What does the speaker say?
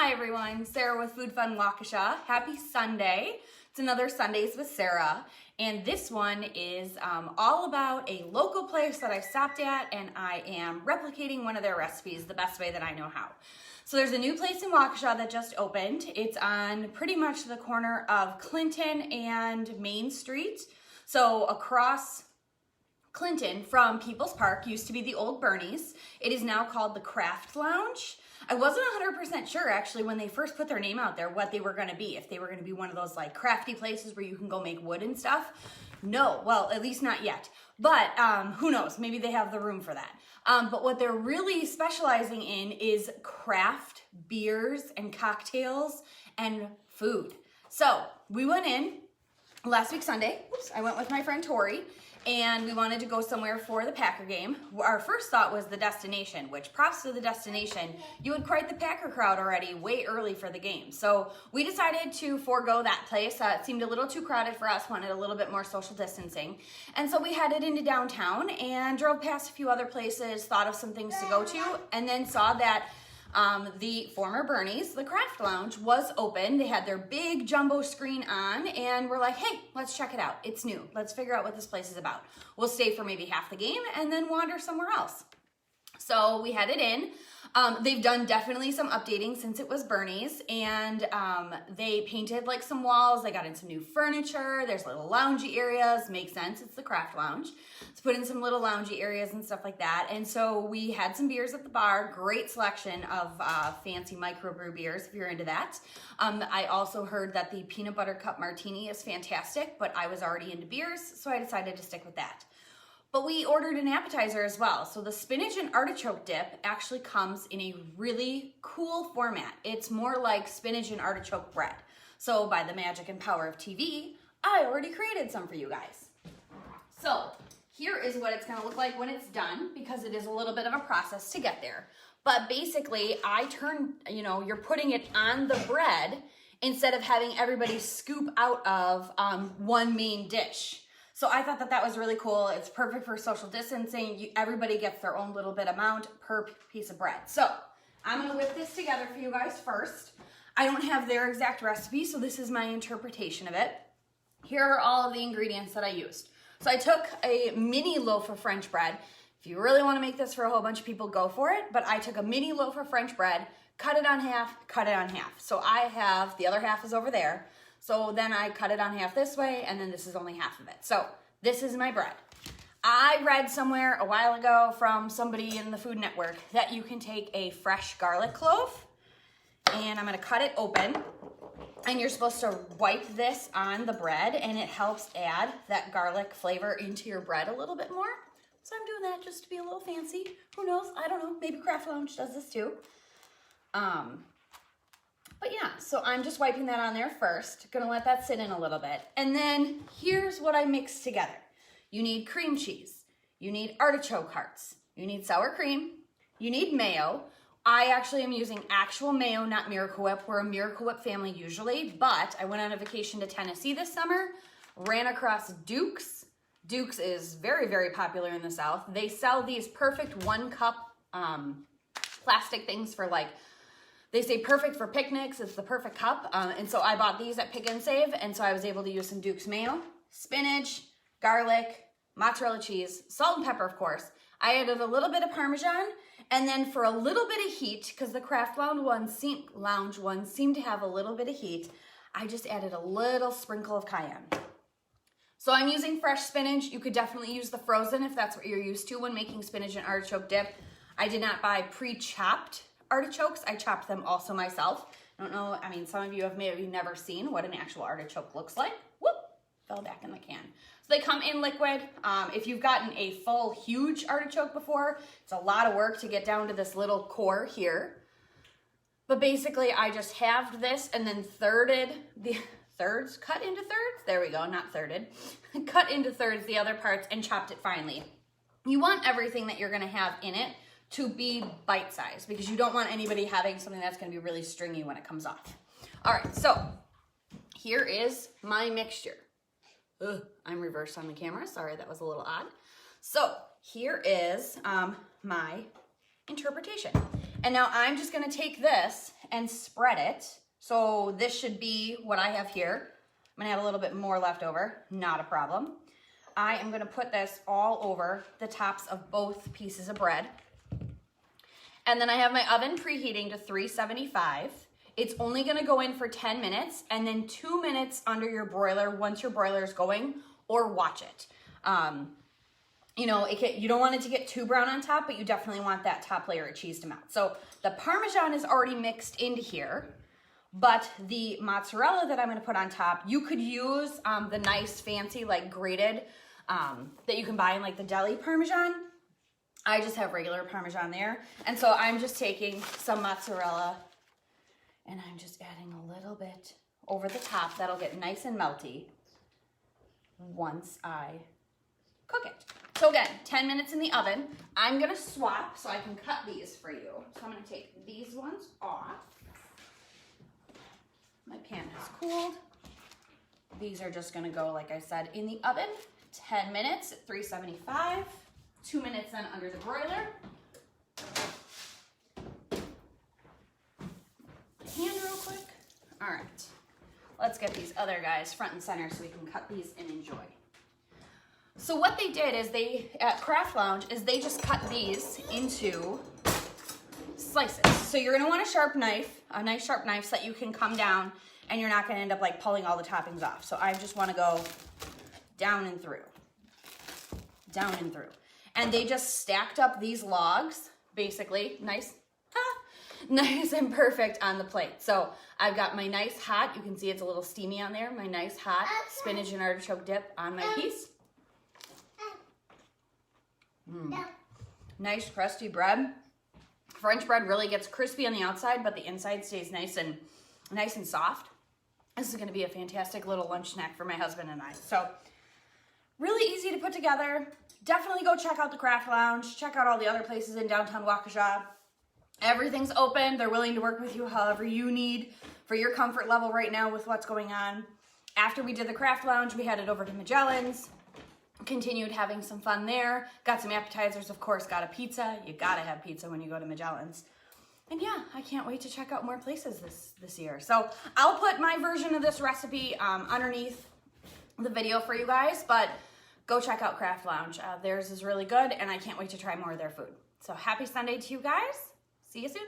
Hi everyone, Sarah with Food Fun Waukesha. Happy Sunday. It's another Sundays with Sarah, and this one is all about a local place that I stopped at, and I am replicating one of their recipes the best way that I know how. So there's a new place in Waukesha that just opened. It's on pretty much the corner of Clinton and Main Street. So across Clinton from People's Park used to be the old Bernie's. It is now called the Craft Lounge. I wasn't 100% sure actually when they first put their name out there what they were going to be. If they were going to be one of those like crafty places where you can go make wood and stuff. No, well, at least not yet. But who knows? Maybe they have the room for that. But what they're really specializing in is craft beers and cocktails and food. So we went in last week Sunday. Oops, I went with my friend Tori. And we wanted to go somewhere for the Packer game. Our first thought was the destination, which props to the destination. You had quite the Packer crowd already way early for the game. So we decided to forego that place. It seemed a little too crowded for us, wanted a little bit more social distancing. And so we headed into downtown and drove past a few other places, thought of some things to go to, and then saw that the former Bernie's, the Craft Lounge, was open. They had their big jumbo screen on, and we're like, hey, let's check it out. It's new. Let's figure out what this place is about. We'll stay for maybe half the game and then wander somewhere else. So we headed in. They've done definitely some updating since it was Bernie's, and they painted like some walls. They got in some new furniture. There's little loungy areas. Makes sense. It's the Craft Lounge. Let's put in some little loungy areas and stuff like that. And so we had some beers at the bar. Great selection of fancy microbrew beers if you're into that. I also heard that the peanut butter cup martini is fantastic, but I was already into beers, so I decided to stick with that. But we ordered an appetizer as well. So the spinach and artichoke dip actually comes in a really cool format. It's more like spinach and artichoke bread. So by the magic and power of TV, I already created some for you guys. So here is what it's gonna look like when it's done, because it is a little bit of a process to get there. But basically you're putting it on the bread instead of having everybody scoop out of one main dish. So I thought that was really cool. It's perfect for social distancing. Everybody gets their own little bit amount per piece of bread. So I'm gonna whip this together for you guys first. I don't have their exact recipe, so this is my interpretation of it. Here are all of the ingredients that I used. So I took a mini loaf of French bread. If you really wanna make this for a whole bunch of people, go for it. But I took a mini loaf of French bread, cut it on half, cut it on half. So I have, the other half is over there. So then I cut it on half this way, and then this is only half of it. So this is my bread. I read somewhere a while ago from somebody in the Food Network that you can take a fresh garlic clove, and I'm gonna cut it open, and you're supposed to wipe this on the bread, and it helps add that garlic flavor into your bread a little bit more. So I'm doing that just to be a little fancy. Who knows? I don't know. Maybe Craft Lounge does this too. But yeah, so I'm just wiping that on there first. Gonna let that sit in a little bit. And then here's what I mixed together. You need cream cheese. You need artichoke hearts. You need sour cream. You need mayo. I actually am using actual mayo, not Miracle Whip. We're a Miracle Whip family usually, but I went on a vacation to Tennessee this summer, ran across Duke's. Duke's is very, very popular in the South. They sell these perfect 1 cup plastic things for like, they say perfect for picnics. It's the perfect cup. And so I bought these at Pick and Save. And so I was able to use some Duke's mayo, spinach, garlic, mozzarella cheese, salt and pepper, of course. I added a little bit of Parmesan. And then for a little bit of heat, because the Craft Lounge one seemed to have a little bit of heat, I just added a little sprinkle of cayenne. So I'm using fresh spinach. You could definitely use the frozen if that's what you're used to when making spinach and artichoke dip. I did not buy pre-chopped artichokes. I chopped them also myself. I don't know, I mean, some of you have maybe never seen what an actual artichoke looks like. Whoop, fell back in the can. So they come in liquid. If you've gotten a full, huge artichoke before, it's a lot of work to get down to this little core here. But basically, I just halved this and then thirded the thirds, cut into thirds? There we go, not thirded. Cut into thirds the other parts and chopped it finely. You want everything that you're gonna have in it to be bite-sized because you don't want anybody having something that's gonna be really stringy when it comes off. All right, so here is my mixture. I'm reversed on the camera. Sorry, that was a little odd. So here is my interpretation. And now I'm just gonna take this and spread it. So this should be what I have here. I'm gonna have a little bit more left over, not a problem. I am gonna put this all over the tops of both pieces of bread. And then I have my oven preheating to 375. It's only gonna go in for 10 minutes and then 2 minutes under your broiler once your broiler is going, or watch it. You know, you don't want it to get too brown on top, but you definitely want that top layer of cheese to melt. So the Parmesan is already mixed into here, but the mozzarella that I'm gonna put on top, you could use the nice fancy like grated that you can buy in like the deli Parmesan. I just have regular Parmesan there. And so I'm just taking some mozzarella and I'm just adding a little bit over the top. That'll get nice and melty once I cook it. So again, 10 minutes in the oven. I'm gonna swap so I can cut these for you. So I'm gonna take these ones off. My pan has cooled. These are just gonna go, like I said, in the oven, 10 minutes at 375, 2 minutes then under the broiler. Hand real quick. All right, let's get these other guys front and center so we can cut these and enjoy. So what they did is at Craft Lounge, is they just cut these into slices. So you're gonna want a sharp knife, a nice sharp knife so that you can come down and you're not gonna end up like pulling all the toppings off. So I just wanna go down and through, down and through. And they just stacked up these logs, basically, nice and perfect on the plate. So I've got my nice hot, you can see it's a little steamy on there, my nice hot spinach and artichoke dip on my piece. Nice crusty bread. French bread really gets crispy on the outside, but the inside stays nice and soft. This is gonna be a fantastic little lunch snack for my husband and I. So really easy to put together. Definitely go check out the Craft Lounge. Check out all the other places in downtown Waukesha. Everything's open. They're willing to work with you however you need for your comfort level right now with what's going on. After we did the Craft Lounge, we headed over to Magellan's. Continued having some fun there. Got some appetizers, of course, got a pizza. You gotta have pizza when you go to Magellan's. And yeah, I can't wait to check out more places this year. So I'll put my version of this recipe underneath the video for you guys, but go check out Craft Lounge. Theirs is really good and I can't wait to try more of their food. So happy Sunday to you guys. See you soon.